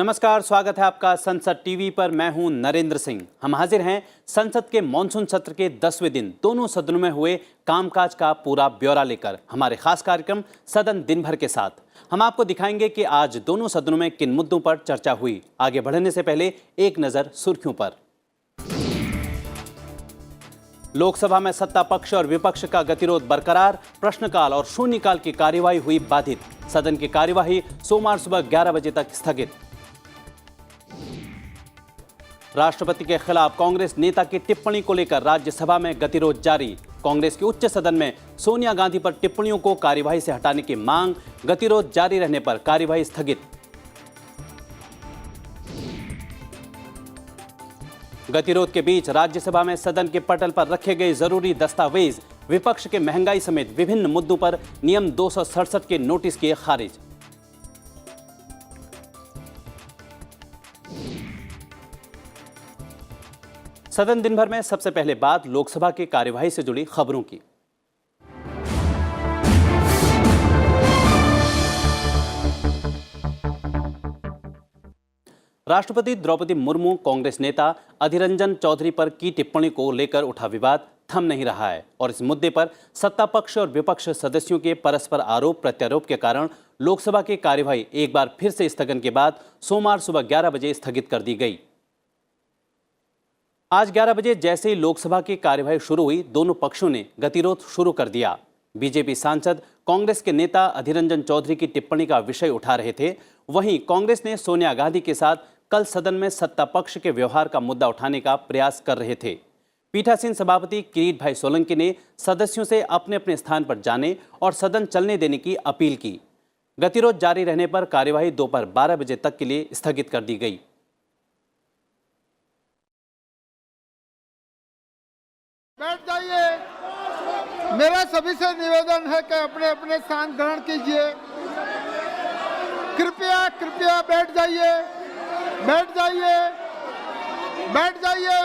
नमस्कार, स्वागत है आपका संसद टीवी पर। मैं हूं नरेंद्र सिंह। हम हाजिर हैं संसद के मॉनसून सत्र के 10वें दिन दोनों सदनों में हुए कामकाज का पूरा ब्यौरा लेकर हमारे खास कार्यक्रम सदन दिन भर के साथ। हम आपको दिखाएंगे कि आज दोनों सदनों में किन मुद्दों पर चर्चा हुई। आगे बढ़ने से पहले एक नजर सुर्खियों पर। लोकसभा में सत्ता पक्ष और विपक्ष का गतिरोध बरकरार, प्रश्नकाल और शून्यकाल की कार्यवाही हुई बाधित। सदन की कार्यवाही सोमवार सुबह 11 बजे तक स्थगित। राष्ट्रपति के खिलाफ कांग्रेस नेता की टिप्पणी को लेकर राज्यसभा में गतिरोध जारी। कांग्रेस के उच्च सदन में सोनिया गांधी पर टिप्पणियों को कार्यवाही से हटाने की मांग, गतिरोध जारी रहने पर कार्यवाही स्थगित। गतिरोध के बीच राज्यसभा में सदन के पटल पर रखे गए जरूरी दस्तावेज, विपक्ष के महंगाई समेत विभिन्न मुद्दों पर नियम 267 के नोटिस किए खारिज। सदन दिन भर में सबसे पहले बात लोकसभा की कार्यवाही से जुड़ी खबरों की। राष्ट्रपति द्रौपदी मुर्मू कांग्रेस नेता अधीर रंजन चौधरी पर की टिप्पणी को लेकर उठा विवाद थम नहीं रहा है और इस मुद्दे पर सत्ता पक्ष और विपक्ष सदस्यों के परस्पर आरोप प्रत्यारोप के कारण लोकसभा की कार्यवाही एक बार फिर से स्थगन के बाद सोमवार सुबह 11 बजे स्थगित कर दी गई। आज 11 बजे जैसे ही लोकसभा की कार्यवाही शुरू हुई, दोनों पक्षों ने गतिरोध शुरू कर दिया। बीजेपी सांसद कांग्रेस के नेता अधीर रंजन चौधरी की टिप्पणी का विषय उठा रहे थे। वहीं कांग्रेस ने सोनिया गांधी के साथ कल सदन में सत्ता पक्ष के व्यवहार का मुद्दा उठाने का प्रयास कर रहे थे। पीठासीन सभापति किरीट भाई सोलंकी ने सदस्यों से अपने अपने स्थान पर जाने और सदन चलने देने की अपील की। गतिरोध जारी रहने पर कार्यवाही दोपहर 12 बजे तक के लिए स्थगित कर दी गई। बैठ जाइए। मेरा सभी से निवेदन है कि अपने अपने स्थान ग्रहण कीजिए। कृपया कृपया बैठ जाइए, बैठ जाइए, बैठ जाइए।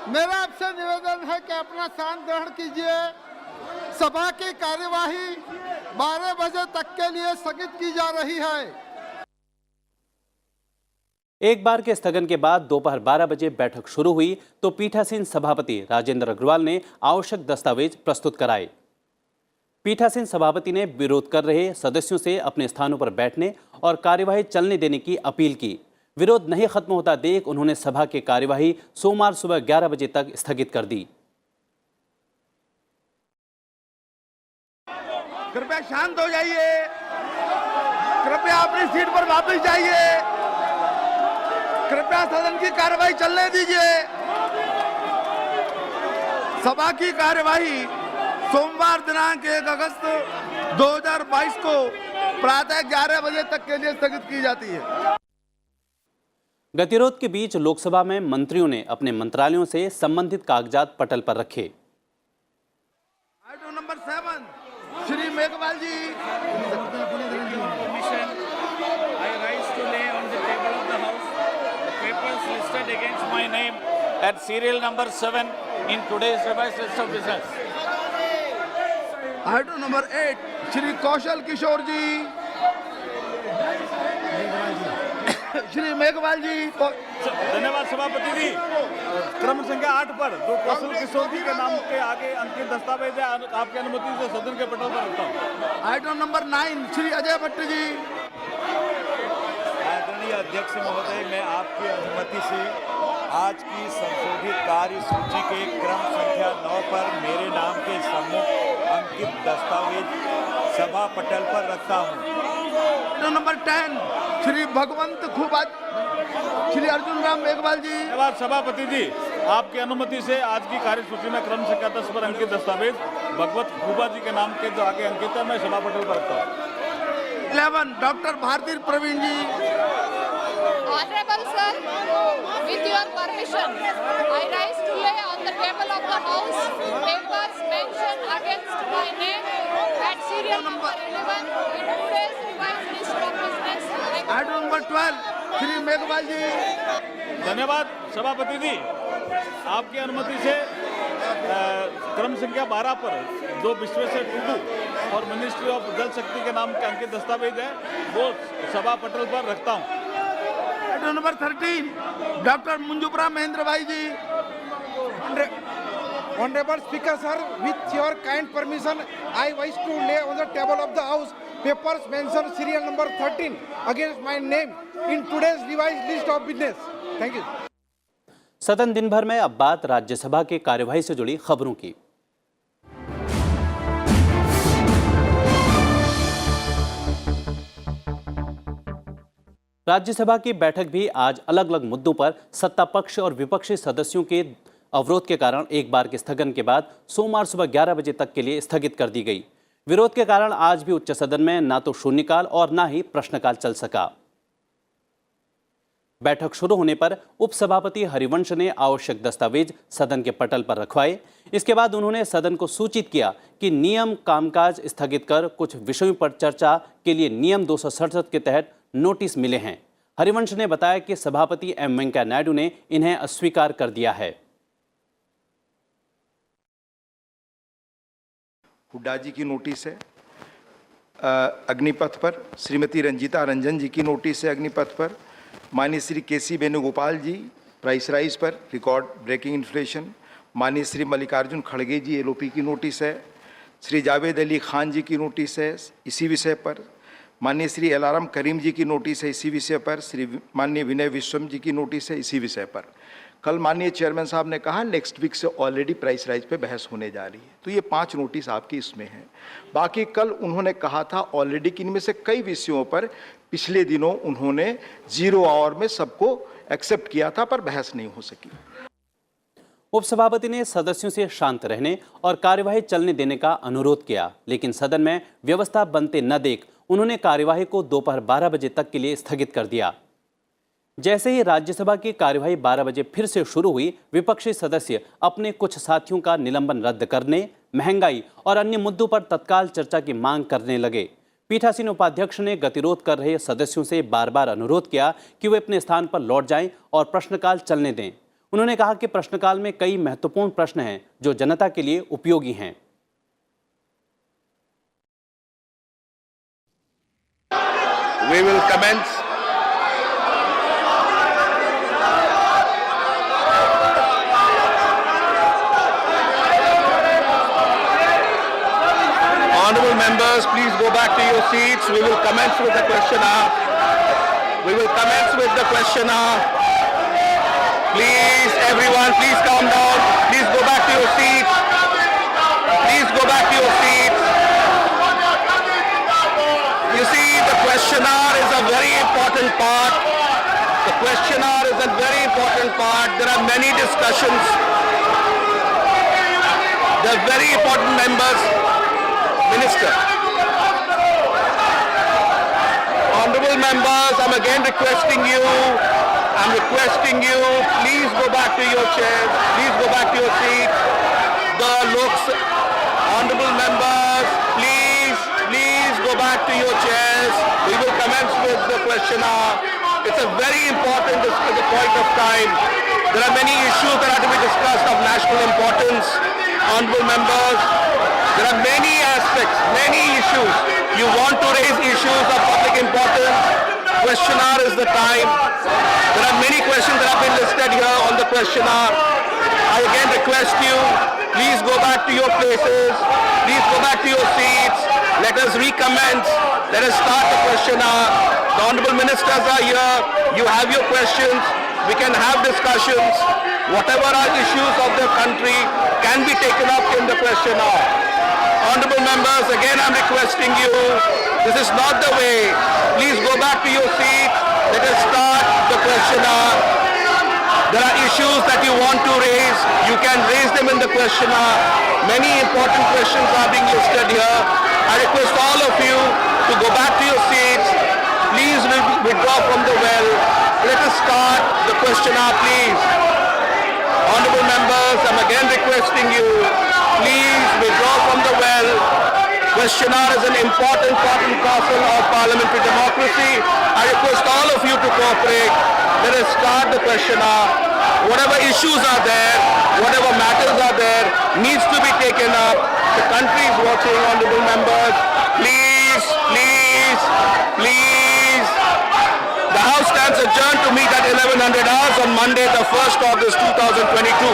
मेरा आपसे निवेदन है कि अपना स्थान ग्रहण कीजिए। सभा की कार्यवाही 12 बजे तक के लिए स्थगित की जा रही है। एक बार के स्थगन के बाद दोपहर 12 बजे बैठक शुरू हुई तो पीठासीन सभापति राजेंद्र अग्रवाल ने आवश्यक दस्तावेज प्रस्तुत कराए। पीठासीन सभापति ने विरोध कर रहे सदस्यों से अपने स्थानों पर बैठने और कार्यवाही चलने देने की अपील की। विरोध नहीं खत्म होता देख उन्होंने सभा की कार्यवाही सोमवार सुबह 11 बजे तक स्थगित कर दी। कृपया शांत हो जाइए। कृपया अपनी सीट पर वापस जाइए। कृपया सदन की कार्यवाही चलने दीजिए। सभा की कार्यवाही सोमवार दिनांक 1 अगस्त 2022 को प्रातः 11 बजे तक के लिए स्थगित की जाती है। गतिरोध के बीच लोकसभा में मंत्रियों ने अपने मंत्रालयों से संबंधित कागजात पटल पर रखे। Item number 7 Shri Meghwal ji. Against my name at serial number 7 in today's revised list of business. Item number 8 Shri Kaushal Kishore ji. Shri Meghwal ji. धन्यवाद सभापति जी। क्रम संख्या 8 पर जो कौशल किशोर जी के नाम के आगे अंकित दस्तावेज है, आपकी अनुमति से सदन के पटल पर रखता हूँ। Item number 9 Shri Ajay Bhatt ji. आदरणीय अध्यक्ष महोदय, मैं आपकी अनुमति से आज की संशोधित कार्य सूची के क्रम संख्या 9 पर मेरे नाम के सम्मुख अंकित दस्तावेज सभा पटल पर रखता हूं। नंबर 10 श्री भगवंत खुबा, श्री अर्जुन राम मेघवाल जी। धन्यवाद सभापति जी। आपकी अनुमति से आज की कार्य सूची में क्रम संख्या 10 पर अंकित दस्तावेज भगवत खुबा जी के नाम के जो आगे अंकित है, मैं सभा पटल पर रखता हूँ। 11 doctor Bharati Pravin ji. Honorable sir, with your permission, I rise to lay on the table of the House papers mentioned against my name at serial number 11 in today's revised list of business. Item number 12 Shri Meghwal ji. धन्यवाद सभापति जी। आपकी अनुमति से क्रम संख्या 12 पर जो विश्वेश्वर टुडू और मिनिस्ट्री ऑफ जल शक्ति के नाम के अंकित दस्तावेज है वो सभा पटल पर रखता हूँ। Item number 13, Dr. Munjupra Mahendra Bhai ji. Honorable Speaker sir, with your kind permission, I wish to lay on the table of the House papers mention serial number 13 against my name in today's revised list of business. Thank you. सदन दिन भर में अब बात राज्यसभा के कार्यवाही से जुड़ी खबरों की। राज्यसभा की बैठक भी आज अलग अलग मुद्दों पर सत्ता पक्ष और विपक्षी सदस्यों के अवरोध के कारण एक बार के स्थगन के बाद सोमवार सुबह 11 बजे तक के लिए स्थगित कर दी गई। विरोध के कारण आज भी उच्च सदन में ना तो शून्यकाल और ना ही प्रश्नकाल चल सका। बैठक शुरू होने पर उपसभापति हरिवंश ने आवश्यक दस्तावेज सदन के पटल पर रखवाए। इसके बाद उन्होंने सदन को सूचित किया कि नियम कामकाज स्थगित कर कुछ विषयों पर चर्चा के लिए नियम 267 के तहत नोटिस मिले हैं। हरिवंश ने बताया कि सभापति एम वेंकैया नायडू ने इन्हें अस्वीकार कर दिया है। हुड्डा जी की नोटिस है अग्निपथ पर, श्रीमती रंजीता रंजन जी की नोटिस है अग्निपथ पर, माननीय श्री केसी वेणुगोपाल जी प्राइस राइज पर रिकॉर्ड ब्रेकिंग इन्फ्लेशन, माननीय श्री मल्लिकार्जुन खड़गे जी एलओपी की नोटिस है, श्री जावेद अली खान जी की नोटिस है इसी विषय पर, माननीय श्री एलाराम करीम जी की नोटिस है इसी विषय पर, श्री माननीय विनय विश्वम जी की नोटिस है इसी विषय पर। कल माननीय चेयरमैन साहब ने कहा नेक्स्ट वीक से ऑलरेडी प्राइस राइज पे बहस होने जा रही है, तो ये 5 नोटिस आपकी इसमें हैं। बाकी कल उन्होंने कहा था ऑलरेडी कि इनमें से कई विषयों पर पिछले दिनों उन्होंने 0 आवर में सबको एक्सेप्ट किया था पर बहस नहीं हो सकी। उपसभापति ने सदस्यों से शांत रहने और कार्यवाही चलने देने का अनुरोध किया, लेकिन सदन में व्यवस्था बनते न देख उन्होंने कार्यवाही को दोपहर 12 बजे तक के लिए स्थगित कर दिया। जैसे ही राज्यसभा की कार्यवाही 12 बजे फिर से शुरू हुई, विपक्षी सदस्य अपने कुछ साथियों का निलंबन रद्द करने, महंगाई और अन्य मुद्दों पर तत्काल चर्चा की मांग करने लगे। पीठासीन उपाध्यक्ष ने गतिरोध कर रहे सदस्यों से बार बार अनुरोध किया कि वे अपने स्थान पर लौट जाएं और प्रश्नकाल चलने दें। उन्होंने कहा कि प्रश्नकाल में कई महत्वपूर्ण प्रश्न हैं जो जनता के लिए उपयोगी हैं। We will commence Honorable members, please go back to your seats. We will commence with the question hour. We will commence with the question hour. Please, everyone, please calm down. Please go back to your seats. Please go back to your seats. You see, the question hour is a very important part. The question hour is a very important part. There are many discussions. There are very important members. Minister. Honorable members, I'm again requesting you, please go back to your chairs, please go back to your seats. Honorable members, please go back to your chairs. We will commence with the question hour. It's a very important point of time. There are many issues that are to be discussed of national importance. Honorable members, there are many aspects, many issues. You want to raise issues of public importance. Question hour is the time. There are many questions that have been listed here on the question hour. I again request you, please go back to your places. Please go back to your seats. Let us recommence. Let us start the question hour. The honorable ministers are here. You have your questions. We can have discussions. Whatever are issues of the country can be taken up in the question hour. Honorable members, again I'm requesting you, this is not the way. Please go back to your seats. Let us start the question hour. There are issues that you want to raise. You can raise them in the question hour. Many important questions are being listed here. I request all of you to go back to your seats. Please withdraw from the well. Let us start the question hour, please. Honorable members, I'm again requesting you, please withdraw from the well. Question hour is an important parcel of parliamentary democracy. I request all of you to cooperate. Let us start the question hour. Whatever issues are there, whatever matters are there, needs to be taken up. The country is watching, honorable members. Please. The The House stands adjourned to meet at 1100 hours on Monday, the 1st August 2022.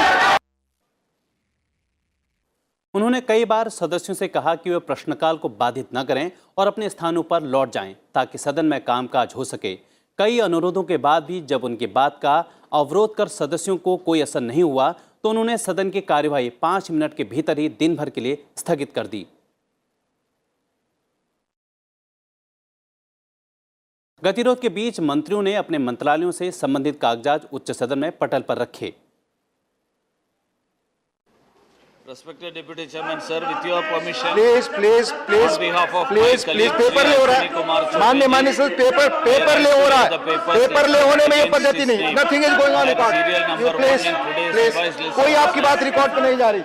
उन्होंने कई बार सदस्यों से कहा कि वे प्रश्नकाल को बाधित न करें और अपने स्थानों पर लौट जाएं ताकि सदन में कामकाज हो सके। कई अनुरोधों के बाद भी जब उनकी बात का अवरोध कर सदस्यों को कोई असर नहीं हुआ तो उन्होंने सदन की कार्यवाही 5 मिनट के भीतर ही दिन भर के लिए स्थगित कर दी। गतिरोध के बीच मंत्रियों ने अपने मंत्रालयों से संबंधित कागजात उच्च सदन में पटल पर रखे। Respected Deputy Chairman, sir, with your permission, please on behalf of my colleague, paper ले हो रहा Shri Kumar है, Chaudhary, माननीय सर, पेपर ले हो रहा है, पेपर ले होने में ये पद्धति नहीं, nothing is going on record, please कोई आपकी बात रिकॉर्ड पे नहीं जा रही।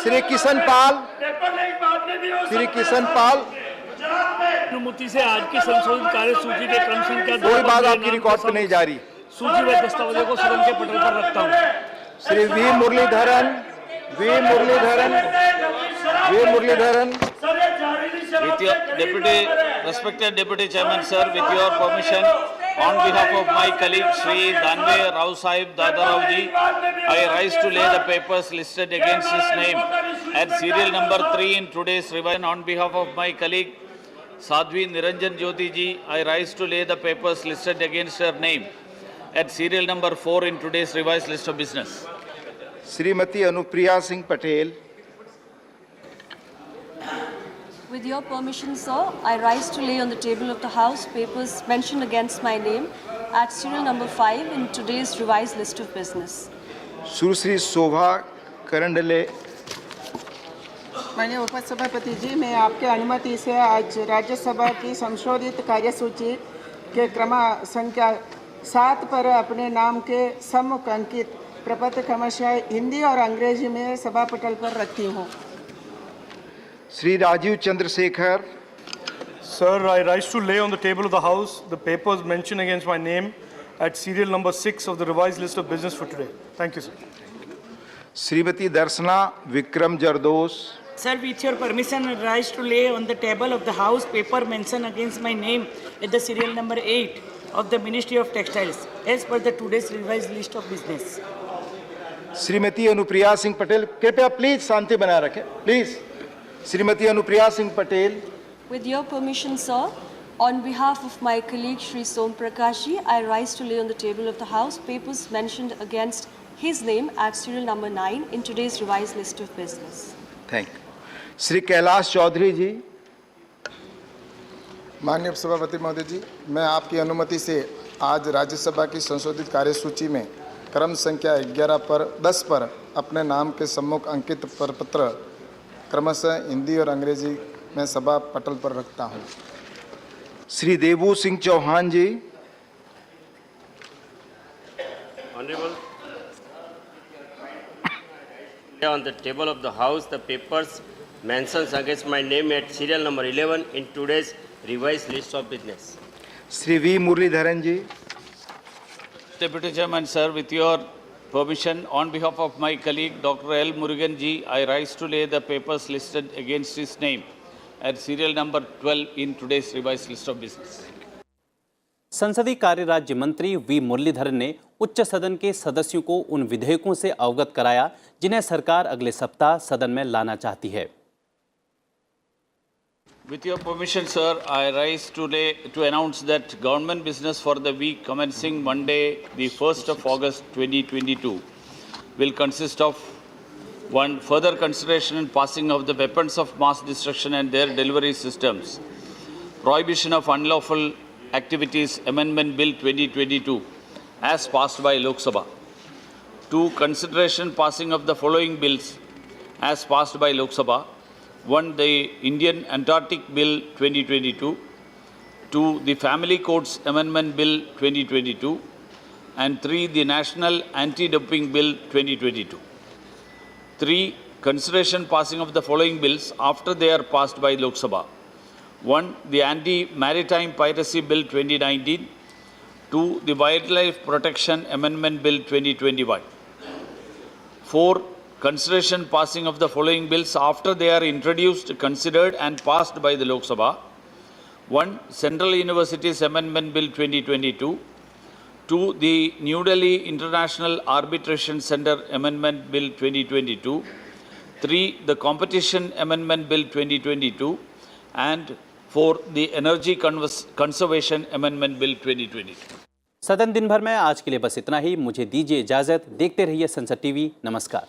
श्री किशन पाल अनुमति से आज की संशोधित कार्य सूची के क्रम संख्या कोई बात आपकी रिकॉर्ड पे नहीं जा रही। सूचीबद्ध दस्तावेजों को सदन के पटल पर रखता हूँ। Shri V Muraleedharan with your respected Deputy Chairman, sir, with your permission, on behalf of my colleague Shri Danve Rao Sahib Dadarao ji, I rise to lay the papers listed against his name at serial number 3 in today's revision. On behalf of my colleague Sadhvi Niranjan Jyoti ji, I rise to lay the papers listed against her name at serial number 4 in today's revised list of business. Shrimati Anupriya Singh Patel. With your permission, sir, I rise to lay on the table of the House papers mentioned against my name at serial number 5 in today's revised list of business. सुश्री शोभा करंडले। माननीय उपसभापति जी, मैं आपके अनुमति से आज राज्यसभा की संशोधित कार्यसूची के क्रम संख्या 7 पर अपने नाम के सम्मुख अंकित प्रपत्र क्रमशः हिंदी और अंग्रेजी में सभा पटल पर रखती हूँ। Shri Rajiv Chandrashekhar. Sir, I rise to lay on the table of the House the papers mentioned against my name at serial number 6 of the revised list of business for today. Thank you, sir. Shrimati Darshana Vikram Jardosh. Sir, with your permission, I rise to lay on the table of the House paper mentioned against my name at the serial number 8 of the Ministry of Textiles as per the today's revised list of business. Shrimati Anupriya Singh Patel, कृपया please शांति बनाए रखें, please. Shrimati Anupriya Singh Patel. With your permission, sir, on behalf of my colleague Shri Som Prakashi, I rise to lay on the table of the House papers mentioned against his name at serial number 9 in today's revised list of business. Thank you. Shri Kailash Chaudhary ji. माननीय सभापति महोदय जी, मैं आपकी अनुमति से आज राज्यसभा की संशोधित कार्यसूची में क्रम संख्या 10 पर अपने नाम के सम्मुख अंकित प्रपत्र क्रमशः हिंदी और अंग्रेजी में सभा पटल पर रखता हूं। श्री देवू सिंह चौहान जी। Honorable, on the table of the House the papers mentions against my name at serial number 11 in today's revised list of business. Shri V Muraleedharan ji. Deputy Chairman, sir, with your permission, on behalf of my colleague Dr. L. Murugan ji, I rise to lay the papers listed against his name at serial number 12 in today's revised list of business. संसदीय कार्य राज्य मंत्री we Muraleedharan ने उच्च सदन के सदस्यों को उन विधेयकों से अवगत कराया जिन्हें सरकार अगले सप्ताह सदन में लाना चाहती है। With your permission, sir, I rise to announce that government business for the week commencing Monday, the 1st of August 2022, will consist of 1. Further consideration and passing of the weapons of mass destruction and their delivery systems, Prohibition of Unlawful Activities Amendment Bill 2022, as passed by Lok Sabha. 2. Consideration passing of the following bills as passed by Lok Sabha. 1. The Indian Antarctic Bill 2022. 2. The Family Courts Amendment Bill 2022. And 3. The National Anti-Doping Bill 2022. 3. Consideration passing of the following bills after they are passed by Lok Sabha. 1. The Anti-Maritime Piracy Bill 2019. 2. The Wildlife Protection Amendment Bill 2021. 4. Consideration passing of the following bills after they are introduced, considered and passed by the Lok Sabha. 1. Central Universities Amendment Bill 2022. 2. The New Delhi International Arbitration Center Amendment Bill 2022. 3. The Competition Amendment Bill 2022. And 4. The Energy Conservation Amendment Bill 2022. सदन दिन भर में आज के लिए बस इतना ही। मुझे दीजिए इजाजत। देखते रहिए संसद टीवी। नमस्कार।